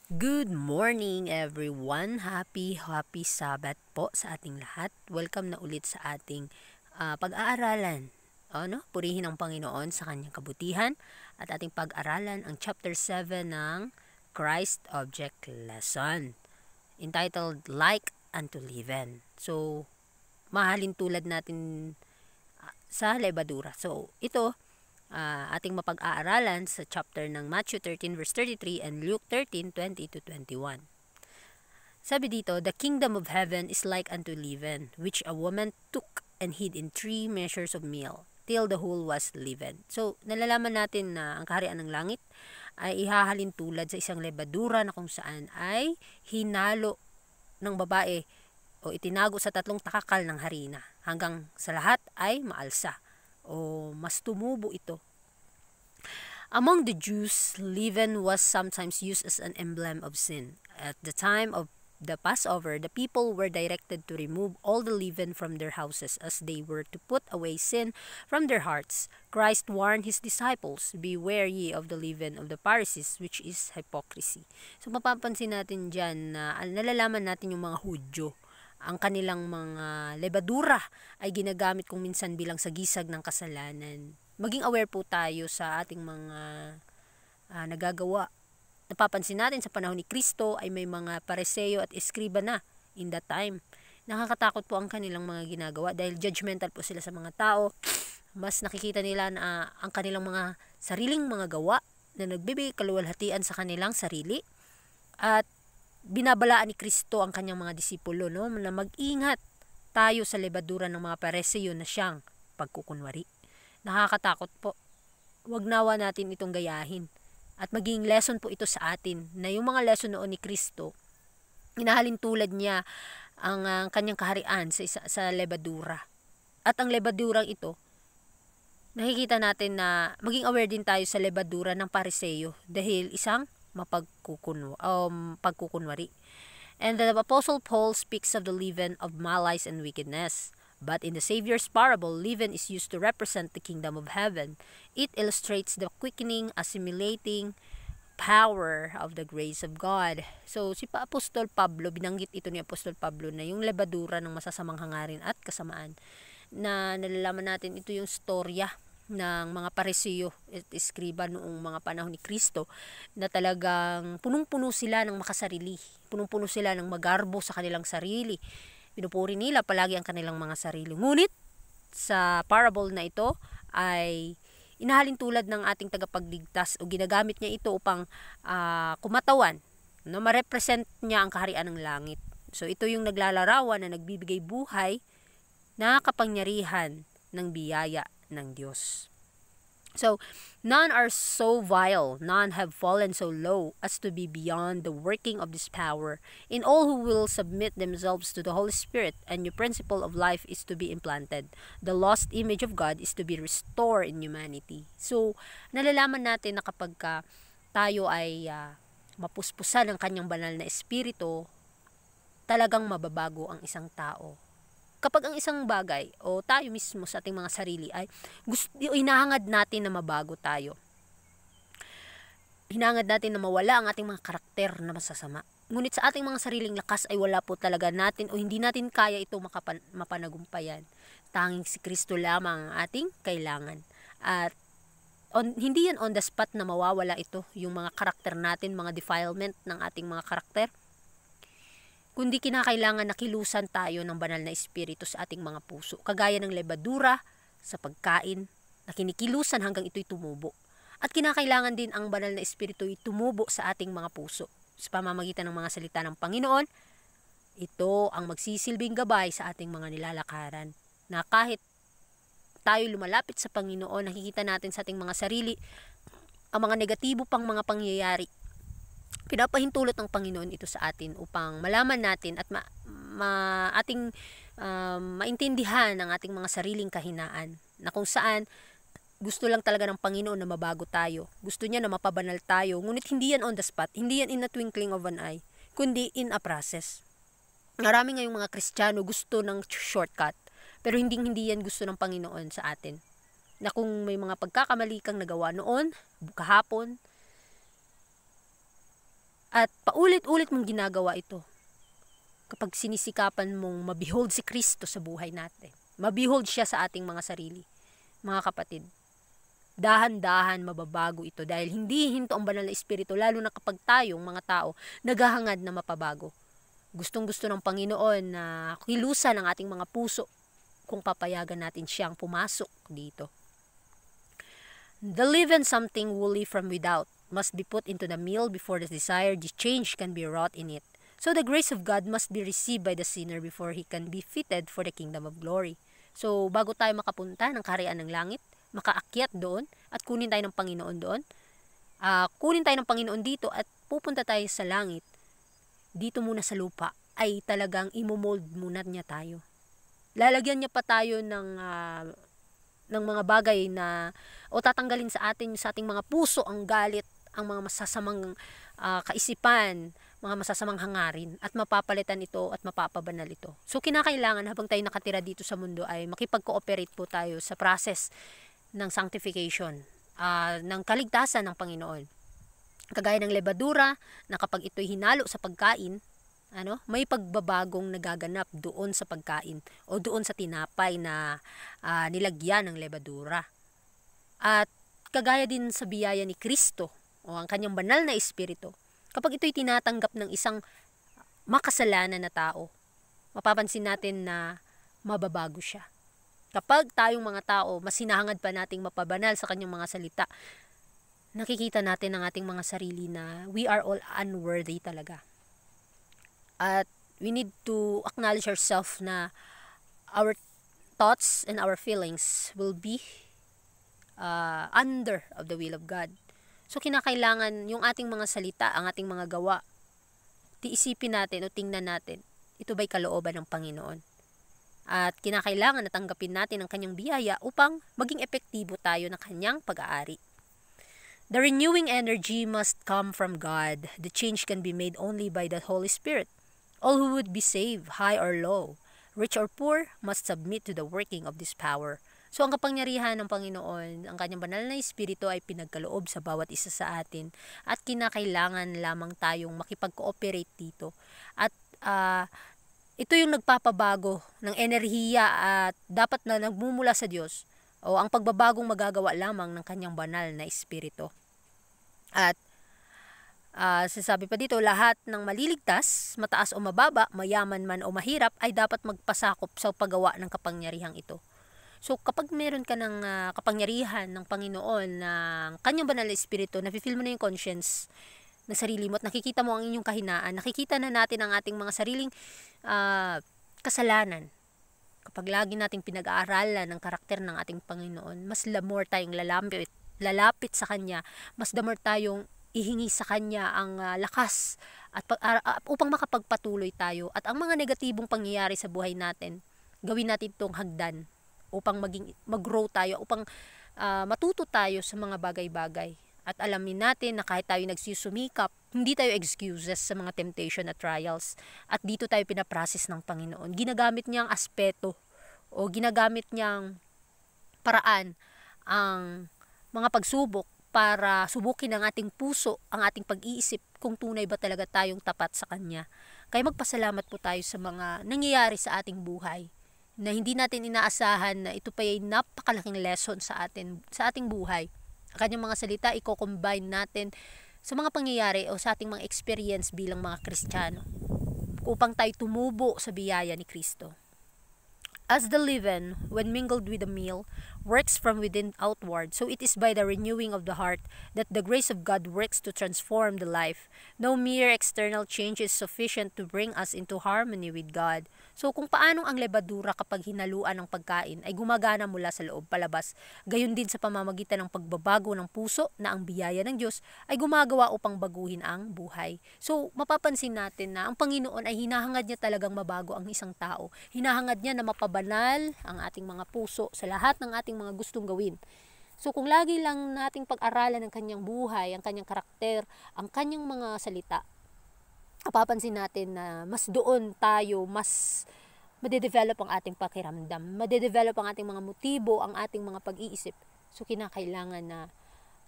Good morning everyone. Happy Sabbath po sa ating lahat. Welcome na ulit sa ating pag-aaralan. Purihin ang Panginoon sa kanyang kabutihan at ating pag-aralan ang chapter 7 ng Christ Object Lesson entitled Like unto Leaven. So, mahalin tulad natin sa lebadura. So, ito ating mapag-aaralan sa chapter ng Matthew 13 verse 33 and Luke 13:20 to 21. Sabi dito, "The kingdom of heaven is like unto leaven, which a woman took and hid in 3 measures of meal, till the whole was leavened." So, nalalaman natin na ang kaharian ng langit ay ihahalin tulad sa isang lebadura na kung saan ay hinalo ng babae o itinago sa 3 takakal ng harina hanggang sa lahat ay maalsa o mas tumubo ito. Among the Jews, leaven was sometimes used as an emblem of sin. At the time of the Passover, the people were directed to remove all the leaven from their houses as they were to put away sin from their hearts. Christ warned his disciples, "Beware ye of the leaven of the Pharisees, which is hypocrisy." So mapapansin natin dyan na nalalaman natin yung mga Hudyo. Ang kanilang mga lebadura ay ginagamit kung minsan bilang sagisag ng kasalanan. Maging aware po tayo sa ating mga nagagawa. Napapansin natin sa panahon ni Kristo ay may mga pareseyo at eskriba na in that time. Nakakatakot po ang kanilang mga ginagawa dahil judgmental po sila sa mga tao. Mas nakikita nila na ang kanilang mga sariling mga gawa na nagbibigay kaluwalhatian sa kanilang sarili. At binabalaan ni Kristo ang kanyang mga disipulo na mag-ingat tayo sa lebadura ng mga pareseyo na siyang pagkukunwari. Nakakatakot po. Huwag nawa natin itong gayahin. At maging lesson po ito sa atin na yung mga lesson noon ni Kristo, inahalin tulad niya ang kanyang kaharian sa lebadura. At ang lebadurang ito, nakikita natin na maging aware din tayo sa lebadura ng pariseyo dahil isang pagkukunwari. And the Apostle Paul speaks of the leaven of malice and wickedness. But in the Savior's parable, leaven is used to represent the kingdom of heaven. It illustrates the quickening, assimilating power of the grace of God. So, si Apostol Pablo, binanggit ito ni Apostol Pablo na yung lebadura ng masasamang hangarin at kasamaan. Na nalalaman natin ito yung storya ng mga pareseyo at eskriba noong mga panahon ni Kristo na talagang punong-puno sila ng makasarili. Punong-puno sila ng magarbo sa kanilang sarili. Pinupuri nila palagi ang kanilang mga sarili. Ngunit sa parable na ito ay inahalin tulad ng ating tagapagligtas o ginagamit niya ito upang kumatawan. Ma-represent niya ang kaharian ng langit. So ito yung naglalarawan na nagbibigay buhay na kapangyarihan ng biyaya ng Diyos. So, none are so vile, none have fallen so low as to be beyond the working of this power. In all who will submit themselves to the Holy Spirit, a new principle of life is to be implanted. The lost image of God is to be restored in humanity. So, nalalaman natin na kapag tayo ay mapuspusan ng kanyang banal na espiritu, talagang mababago ang isang tao. Kapag ang isang bagay o tayo mismo sa ating mga sarili ay hinahangad natin na mabago tayo. Hinahangad natin na mawala ang ating mga karakter na masasama. Ngunit sa ating mga sariling lakas ay wala po talaga natin o hindi natin kaya ito mapanagumpayan. Tanging si Kristo lamang ang ating kailangan. At hindi yan on the spot na mawawala ito, yung mga karakter natin, mga defilement ng ating mga karakter. Kundi kinakailangan na kilusan tayo ng banal na espiritu sa ating mga puso. Kagaya ng lebadura sa pagkain na kinikilusan hanggang ito'y tumubo. At kinakailangan din ang banal na espiritu'y tumubo sa ating mga puso. Sa pamamagitan ng mga salita ng Panginoon, ito ang magsisilbing gabay sa ating mga nilalakaran. Na kahit tayo lumalapit sa Panginoon, nakikita natin sa ating mga sarili ang mga negatibo pang mga pangyayari. Pinapahintulot ng Panginoon ito sa atin upang malaman natin at ating maintindihan ang ating mga sariling kahinaan na kung saan gusto lang talaga ng Panginoon na mabago tayo. Gusto niya na mapabanal tayo. Ngunit hindi yan on the spot. Hindi yan in a twinkling of an eye. Kundi in a process. Marami ngayong mga Kristiyano gusto ng shortcut. Pero hindi yan gusto ng Panginoon sa atin. Na kung may mga pagkakamali kang nagawa noon, kahapon, At paulit-ulit mong ginagawa ito kapag sinisikapan mong mabehold si Kristo sa buhay natin. Mabehold siya sa ating mga sarili. Mga kapatid, dahan-dahan mababago ito dahil hindi hinto ang banal na espiritu, lalo na kapag tayong mga tao naghahangad na mapabago. Gustong-gusto ng Panginoon na kilusan ang ating mga puso kung papayagan natin siyang pumasok dito. The leaven, something woolly from without, must be put into the meal before the desired change can be wrought in it. So the grace of God must be received by the sinner before he can be fitted for the kingdom of glory. So bago tayo makapunta ng kaharian ng langit, makaakyat doon at kunin tayo ng Panginoon doon, kunin tayo ng Panginoon dito at pupunta tayo sa langit, dito muna sa lupa, ay talagang imomold muna niya tayo. Lalagyan niya pa tayo ng mga bagay na o tatanggalin sa ating mga puso ang galit, ang mga masasamang kaisipan, mga masasamang hangarin, at mapapalitan ito at mapapabanal ito. So kinakailangan habang tayo nakatira dito sa mundo ay makipag-cooperate po tayo sa process ng sanctification, ng kaligtasan ng Panginoon. Kagaya ng lebadura na kapag ito'y hinalo sa pagkain, may pagbabagong nagaganap doon sa pagkain o doon sa tinapay na nilagyan ng lebadura. At kagaya din sa biyaya ni Kristo o ang kanyang banal na espiritu, kapag ito'y tinatanggap ng isang makasalanan na tao, mapapansin natin na mababago siya. Kapag tayong mga tao, mas hinahangad pa nating mapabanal sa kanyang mga salita, nakikita natin ang ating mga sarili na we are all unworthy talaga. At we need to acknowledge ourselves na our thoughts and our feelings will be under of the will of God. So kinakailangan yung ating mga salita, ang ating mga gawa, tiisipin natin o tingnan natin, ito ba'y kalooban ng Panginoon? At kinakailangan na tanggapin natin ang kanyang biyaya upang maging epektibo tayo ng kanyang pag-aari. The renewing energy must come from God. The change can be made only by the Holy Spirit. All who would be saved, high or low, rich or poor, must submit to the working of this power. So ang kapangyarihan ng Panginoon, ang kanyang banal na espiritu ay pinagkaloob sa bawat isa sa atin at kinakailangan lamang tayong makipag-cooperate dito. At ito yung nagpapabago ng enerhiya at dapat na nagmumula sa Diyos o ang pagbabagong magagawa lamang ng kanyang banal na espiritu. At sasabi pa dito, lahat ng maliligtas, mataas o mababa, mayaman man o mahirap, ay dapat magpasakop sa paggawa ng kapangyarihang ito. So kapag meron ka ng kapangyarihan ng Panginoon, ng kanyang banal na espiritu, nafe-feel mo na yung conscience na sarili mo at nakikita mo ang inyong kahinaan, nakikita na natin ang ating mga sariling kasalanan. Kapag lagi nating pinag-aaralan ng karakter ng ating Panginoon, mas more tayong lalapit sa Kanya, mas more tayong ihingi sa Kanya ang lakas at upang makapagpatuloy tayo. At ang mga negatibong pangyayari sa buhay natin, gawin natin itong hagdan upang mag-grow tayo, upang matuto tayo sa mga bagay-bagay. At alamin natin na kahit tayo nagsusumikap, hindi tayo excuses sa mga temptation at trials. At dito tayo pinaprocess ng Panginoon. Ginagamit niyang aspeto o ginagamit niyang paraan ang mga pagsubok para subukin ang ating puso, ang ating pag-iisip kung tunay ba talaga tayong tapat sa Kanya. Kaya magpasalamat po tayo sa mga nangyayari sa ating buhay na hindi natin inaasahan na ito pa ay napakalaking lesson sa ating buhay. Ang kanyang mga salita, i-combine natin sa mga pangyayari o sa ating mga experience bilang mga Kristiyano upang tayo tumubo sa biyaya ni Kristo. As the leaven, when mingled with the meal, works from within outward, so it is by the renewing of the heart that the grace of God works to transform the life. No mere external change is sufficient to bring us into harmony with God. So kung paano ang lebadura kapag hinaluan ng pagkain ay gumagana mula sa loob palabas, gayon din sa pamamagitan ng pagbabago ng puso na ang biyaya ng Diyos ay gumagawa upang baguhin ang buhay. So mapapansin natin na ang Panginoon ay hinahangad niya talagang mabago ang isang tao. Hinahangad niya na mapabanal ang ating mga puso sa lahat ng ating mga gustong gawin. So kung lagi lang nating pag-aralan ang kanyang buhay, ang kanyang karakter, ang kanyang mga salita, mapapansin natin na mas doon tayo, mas madedevelop ang ating pakiramdam, madedevelop ang ating mga motibo, ang ating mga pag-iisip. So kinakailangan na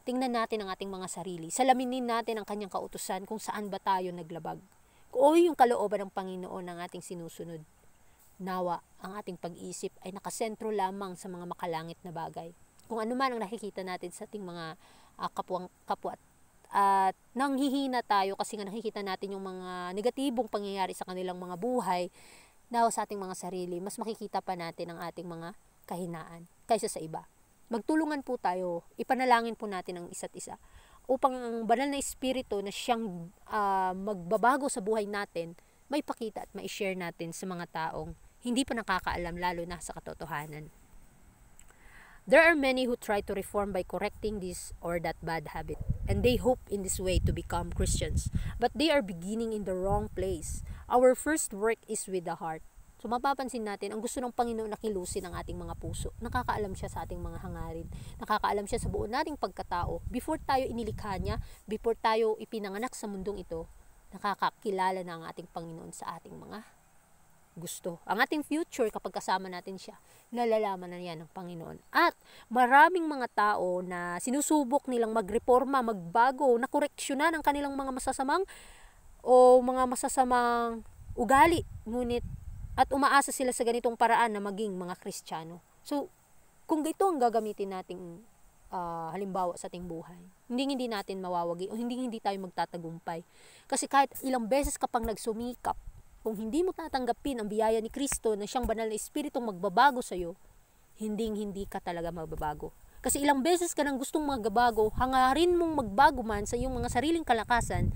tingnan natin ang ating mga sarili. Salaminin natin ang kanyang kautusan kung saan ba tayo naglabag. O yung kalooban ng Panginoon ng ating sinusunod. Nawa, ang ating pag-iisip ay nakasentro lamang sa mga makalangit na bagay. Kung ano man ang nakikita natin sa ating mga kapwa at nanghihina tayo kasi nga nakikita natin yung mga negatibong pangyayari sa kanilang mga buhay, nawa sa ating mga sarili, mas makikita pa natin ang ating mga kahinaan kaysa sa iba. Magtulungan po tayo, ipanalangin po natin ang isa't isa upang ang banal na espiritu na siyang magbabago sa buhay natin, may pakita at mai-share natin sa mga taong hindi pa nakakaalam lalo na sa katotohanan. There are many who try to reform by correcting this or that bad habit, and they hope in this way to become Christians, but they are beginning in the wrong place. Our first work is with the heart. So mapapansin natin, ang gusto ng Panginoon na kilusin ang ating mga puso. Nakakaalam siya sa ating mga hangarin. Nakakaalam siya sa buo nating pagkatao. Before tayo inilikha niya, before tayo ipinanganak sa mundong ito, nakakakilala na ang ating Panginoon sa ating mga gusto. Ang ating future kapag kasama natin siya, nalalaman na yan ng Panginoon. At maraming mga tao na sinusubok nilang magreforma, magbago, na koreksyonan ang kanilang mga masasamang ugali. Ngunit at umaasa sila sa ganitong paraan na maging mga Kristiyano. So, kung ito ang gagamitin nating halimbawa sa ating buhay, hindi natin mawawagi o hindi tayo magtatagumpay. Kasi kahit ilang beses ka pang nagsumikap, kung hindi mo tatanggapin ang biyaya ni Kristo na siyang banal na espiritong magbabago sa iyo, hindi ka talaga magbabago. Kasi ilang beses ka nang gustong magbabago, hangarin mong magbago man sa iyong mga sariling kalakasan,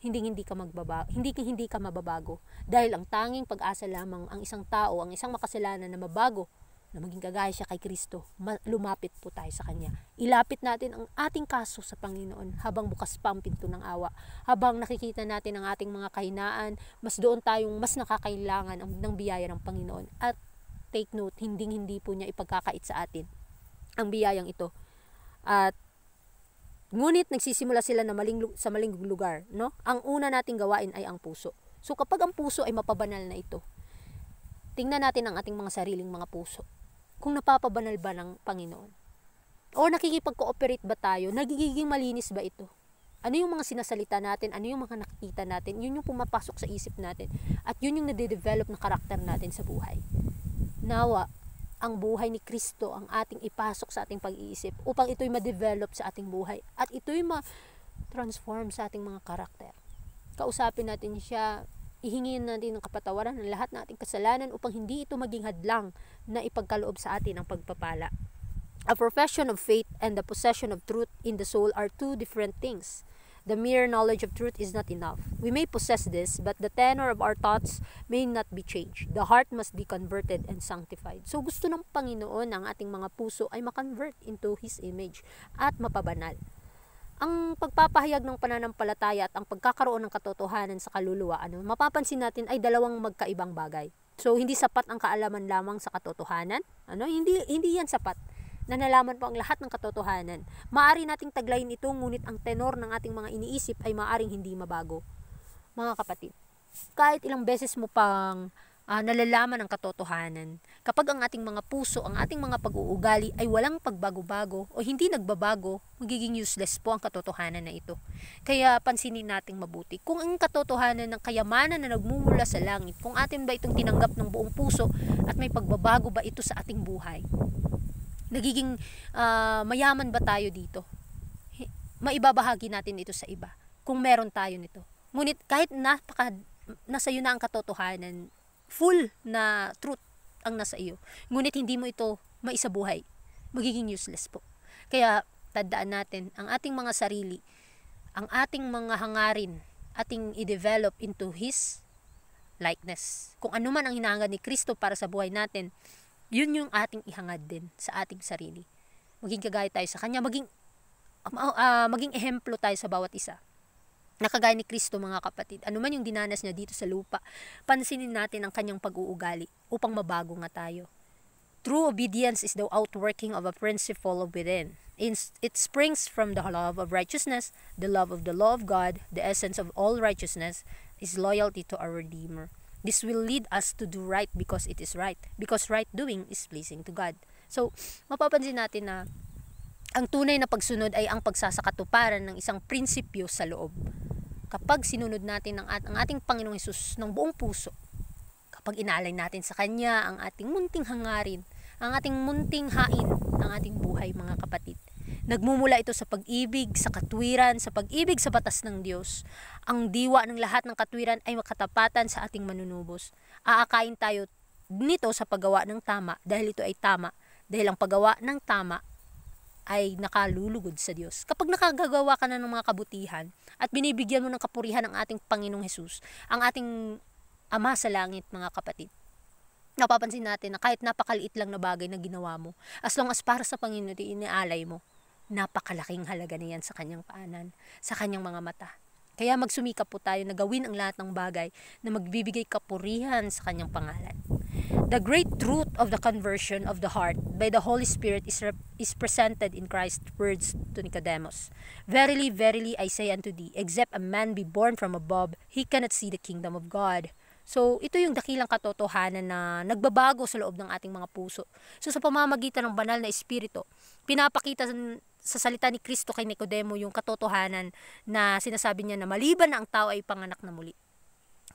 hindi ka mababago. Dahil ang tanging pag-asa lamang ang isang tao, ang isang makasalanan na mabago, na maging kagaya siya kay Kristo, lumapit po tayo sa Kanya. Ilapit natin ang ating kaso sa Panginoon habang bukas pa ang pinto ng awa. Habang nakikita natin ang ating mga kahinaan, mas doon tayong mas nakakailangan ng biyaya ng Panginoon. At take note, hindi po niya ipagkakait sa atin ang biyayang ito. At ngunit nagsisimula sila sa maling lugar, no? Ang una nating gawain ay ang puso. So kapag ang puso ay mapabanal na ito, tingnan natin ang ating mga sariling mga puso. Kung napapabanal ba ng Panginoon? O nakikipag-cooperate ba tayo? Nagiging malinis ba ito? Ano yung mga sinasalita natin? Ano yung mga nakikita natin? Yun yung pumapasok sa isip natin. At yun yung nade-develop na karakter natin sa buhay. Nawa, ang buhay ni Kristo ang ating ipasok sa ating pag-iisip upang ito'y ma-develop sa ating buhay at ito'y ma-transform sa ating mga karakter. Kausapin natin siya, ihingin natin ng kapatawaran ng lahat ng ating kasalanan upang hindi ito maging hadlang na ipagkaloob sa atin ang pagpapala. A profession of faith and the possession of truth in the soul are two different things. The mere knowledge of truth is not enough. We may possess this, but the tenor of our thoughts may not be changed. The heart must be converted and sanctified. So gusto ng Panginoon ang ating mga puso ay makonvert into His image at mapabanal. Ang pagpapahayag ng pananampalataya at ang pagkakaroon ng katotohanan sa kaluluwa, mapapansin natin ay dalawang magkaibang bagay. So hindi sapat ang kaalaman lamang sa katotohanan. Hindi yan sapat na nalaman po ang lahat ng katotohanan. Maari nating taglayin ito, ngunit ang tenor ng ating mga iniisip ay maaring hindi mabago. Mga kapatid, kahit ilang beses mo pang nalalaman ang katotohanan, kapag ang ating mga puso, ang ating mga pag-uugali ay walang pagbago-bago o hindi nagbabago, magiging useless po ang katotohanan na ito. Kaya pansinin nating mabuti. Kung ang katotohanan ng kayamanan na nagmumula sa langit, kung atin ba itong tinanggap ng buong puso at may pagbabago ba ito sa ating buhay, nagiging mayaman ba tayo dito? Maibabahagi natin ito sa iba kung meron tayo nito. Ngunit kahit nasa iyo na ang katotohanan, full na truth ang nasa iyo, ngunit hindi mo ito maisabuhay, magiging useless po. Kaya tandaan natin ang ating mga sarili, ang ating mga hangarin, ating i-develop into His likeness. Kung ano man ang hinahangad ni Kristo para sa buhay natin, yun yung ating ihangad din sa ating sarili. Maging kagaya tayo sa Kanya, maging ehemplo tayo sa bawat isa. Nakagaya ni Kristo, mga kapatid. Ano man yung dinanas niya dito sa lupa, pansinin natin ang Kanyang pag-uugali upang mabago nga tayo. True obedience is the outworking of a principle within. It springs from the love of righteousness, the love of the law of God. The essence of all righteousness is loyalty to our Redeemer. This will lead us to do right because it is right. Because right doing is pleasing to God. So, mapapansin natin na Ang tunay na pagsunod ay ang pagsasakatuparan ng isang prinsipyo sa loob. Kapag sinunod natin ang ating Panginoong Hesus ng buong puso, kapag inalay natin sa Kanya ang ating munting hangarin, ang ating munting hain ng ating buhay, mga kapatid, nagmumula ito sa pag-ibig, sa katwiran, sa pag-ibig sa batas ng Diyos. Ang diwa ng lahat ng katwiran ay makatapatan sa ating manunubos. Aakain tayo nito sa paggawa ng tama dahil ito ay tama. Dahil ang paggawa ng tama ay nakalulugod sa Diyos. Kapag nakagagawa ka na ng mga kabutihan at binibigyan mo ng kapurihan ang ating Panginoong Hesus, ang ating Ama sa langit, mga kapatid, napapansin natin na kahit napakaliit lang na bagay na ginawa mo, as long as para sa Panginoon inialay mo, napakalaking halaga na yan sa kanyang paanan, sa kanyang mga mata. Kaya magsumikap po tayo na gawin ang lahat ng bagay na magbibigay kapurihan sa kanyang pangalan. The great truth of the conversion of the heart by the Holy Spirit is presented in Christ's words to Nicodemus. Verily, verily, I say unto thee, except a man be born from above, he cannot see the kingdom of God. So, ito yung dakilang katotohanan na nagbabago sa loob ng ating mga puso. So, sa pamamagitan ng banal na espiritu, pinapakita sa salita ni Kristo kay Nicodemo yung katotohanan na sinasabi niya na maliban na ang tao ay panganak na muli.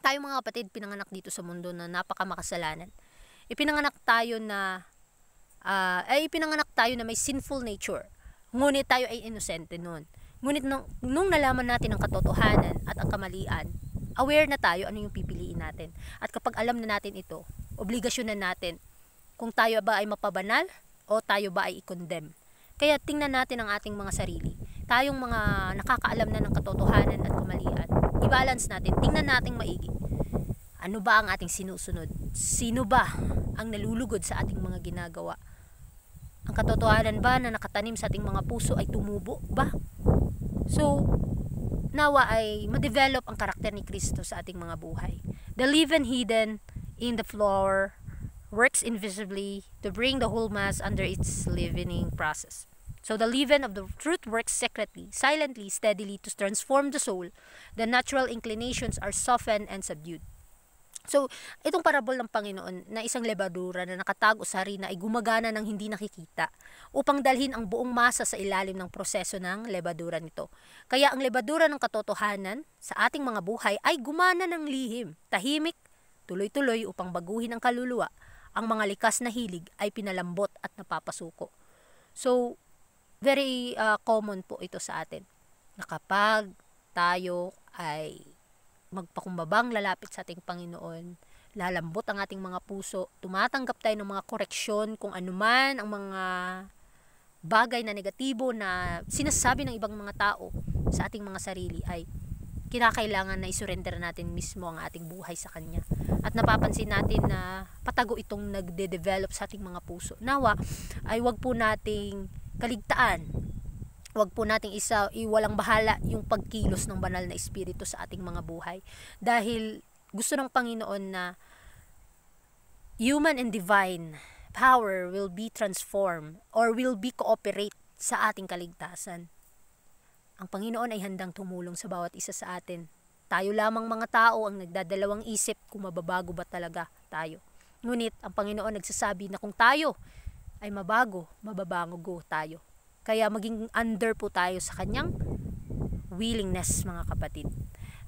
Tayo mga kapatid, pinanganak dito sa mundo na napakamakasalanan. Ipinanganak tayo na may sinful nature. Ngunit tayo ay inosente noon. Ngunit nung nalaman natin ang katotohanan at ang kamalian, aware na tayo ano yung pipiliin natin. At kapag alam na natin ito, obligasyon na natin kung tayo ba ay mapabanal o tayo ba ay i-condemn. Kaya tingnan natin ang ating mga sarili. Tayong mga nakakaalam na ng katotohanan at kamalian, i-balance natin, tingnan natin maigi. Ano ba ang ating sinusunod? Sino ba ang nalulugod sa ating mga ginagawa? Ang katotohanan ba na nakatanim sa ating mga puso ay tumubo ba? So, nawa ay ma-develop ang karakter ni Kristo sa ating mga buhay. The leaven hidden in the flour works invisibly to bring the whole mass under its leavening process. So the leaven of the truth works secretly, silently, steadily to transform the soul. The natural inclinations are softened and subdued. So, itong parabol ng Panginoon na isang lebadura na nakatago sa harina ay gumagana ng hindi nakikita upang dalhin ang buong masa sa ilalim ng proseso ng lebadura nito. Kaya ang lebadura ng katotohanan sa ating mga buhay ay gumana ng lihim, tahimik, tuloy-tuloy upang baguhin ang kaluluwa. Ang mga likas na hilig ay pinalambot at napapasuko. So, very common po ito sa atin na kapag tayo ay magpakumbabang lalapit sa ating Panginoon, lalambot ang ating mga puso, tumatanggap tayo ng mga koreksyon kung anuman ang mga bagay na negatibo na sinasabi ng ibang mga tao sa ating mga sarili ay kinakailangan na isurrender natin mismo ang ating buhay sa Kanya. At napapansin natin na patago itong nagde-develop sa ating mga puso. Nawa ay wag po nating kaligtaan. Huwag po nating iwalang bahala yung pagkilos ng banal na espiritu sa ating mga buhay. Dahil gusto ng Panginoon na human and divine power will be transformed or will be cooperate sa ating kaligtasan. Ang Panginoon ay handang tumulong sa bawat isa sa atin. Tayo lamang mga tao ang nagdadalawang isip kung mababago ba talaga tayo. Ngunit ang Panginoon nagsasabi na kung tayo ay mababago tayo. Kaya maging under po tayo sa kanyang willingness, mga kapatid.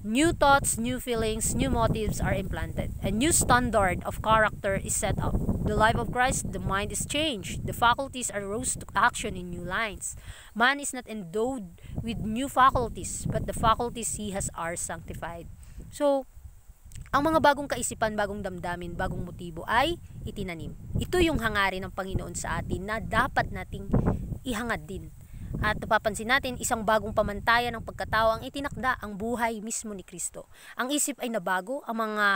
New thoughts, new feelings, new motives are implanted. A new standard of character is set up. The life of Christ, the mind is changed. The faculties are rose to action in new lines. Man is not endowed with new faculties, but the faculties he has are sanctified. So, ang mga bagong kaisipan, bagong damdamin, bagong motibo ay itinanim. Ito yung hangarin ng Panginoon sa atin na dapat nating ihangad din. At napapansin natin, isang bagong pamantayan ng pagkatao ang itinakda, ang buhay mismo ni Kristo. Ang isip ay nabago, ang mga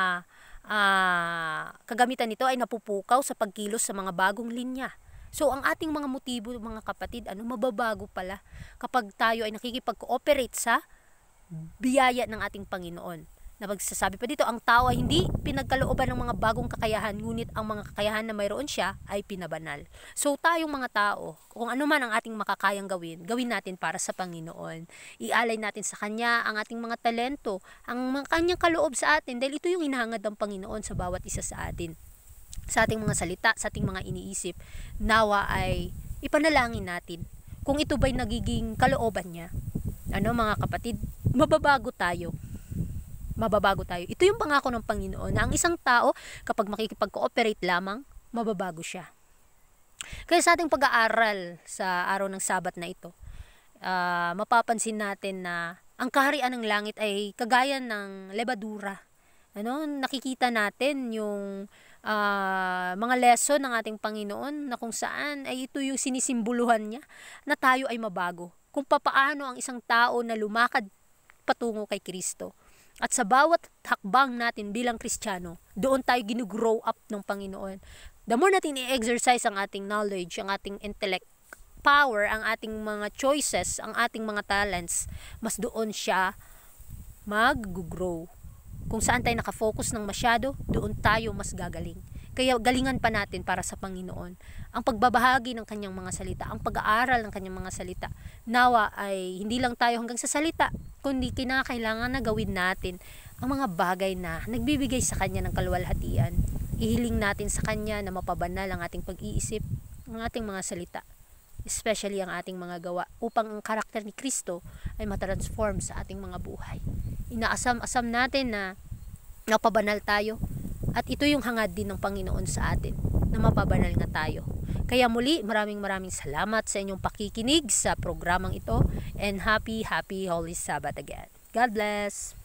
kagamitan nito ay napupukaw sa pagkilos sa mga bagong linya. So, ang ating mga motibo, mga kapatid, mababago pala kapag tayo ay nakikipag-cooperate sa biyaya ng ating Panginoon. Na pagsasabi pa dito, ang tao ay hindi pinagkalooban ng mga bagong kakayahan, ngunit ang mga kakayahan na mayroon siya ay pinabanal. So tayong mga tao, kung ano man ang ating makakayang gawin natin para sa Panginoon. Ialay natin sa Kanya ang ating mga talento, ang Kanyang kaloob sa atin, dahil ito yung hinahangad ng Panginoon sa bawat isa sa atin. Sa ating mga salita, sa ating mga iniisip, nawa ay ipanalangin natin. kung ito ba'y nagiging kalooban niya. Mga kapatid, mababago tayo. Ito yung pangako ng Panginoon na ang isang tao, kapag makikipag-cooperate lamang, mababago siya. Kaya sa ating pag-aaral sa araw ng Sabat na ito, mapapansin natin na ang kaharian ng langit ay kagaya ng lebadura. Nakikita natin yung mga lesson ng ating Panginoon na kung saan ay ito yung sinisimboluhan niya na tayo ay mabago. Kung papaano ang isang tao na lumakad patungo kay Kristo. At sa bawat hakbang natin bilang Kristiyano, doon tayo ginugrow up ng Panginoon. The more natin i-exercise ang ating knowledge, ang ating intellect, power, ang ating mga choices, ang ating mga talents, mas doon siya mag-grow. Kung saan tayo nakafocus ng masyado, doon tayo mas gagaling. Kaya galingan pa natin para sa Panginoon. Ang pagbabahagi ng kanyang mga salita, ang pag-aaral ng kanyang mga salita, nawa ay hindi lang tayo hanggang sa salita, kundi kinakailangan na gawin natin ang mga bagay na nagbibigay sa kanya ng kaluwalhatian. Ihiling natin sa kanya na mapabanal ang ating pag-iisip, ang ating mga salita, especially ang ating mga gawa, upang ang karakter ni Kristo ay matransform sa ating mga buhay. Inaasam-asam natin na napabanal tayo, at ito yung hangad din ng Panginoon sa atin, na mapabanal nga tayo. Kaya muli, maraming salamat sa inyong pakikinig sa programang ito, and happy Holy Sabbath again. God bless!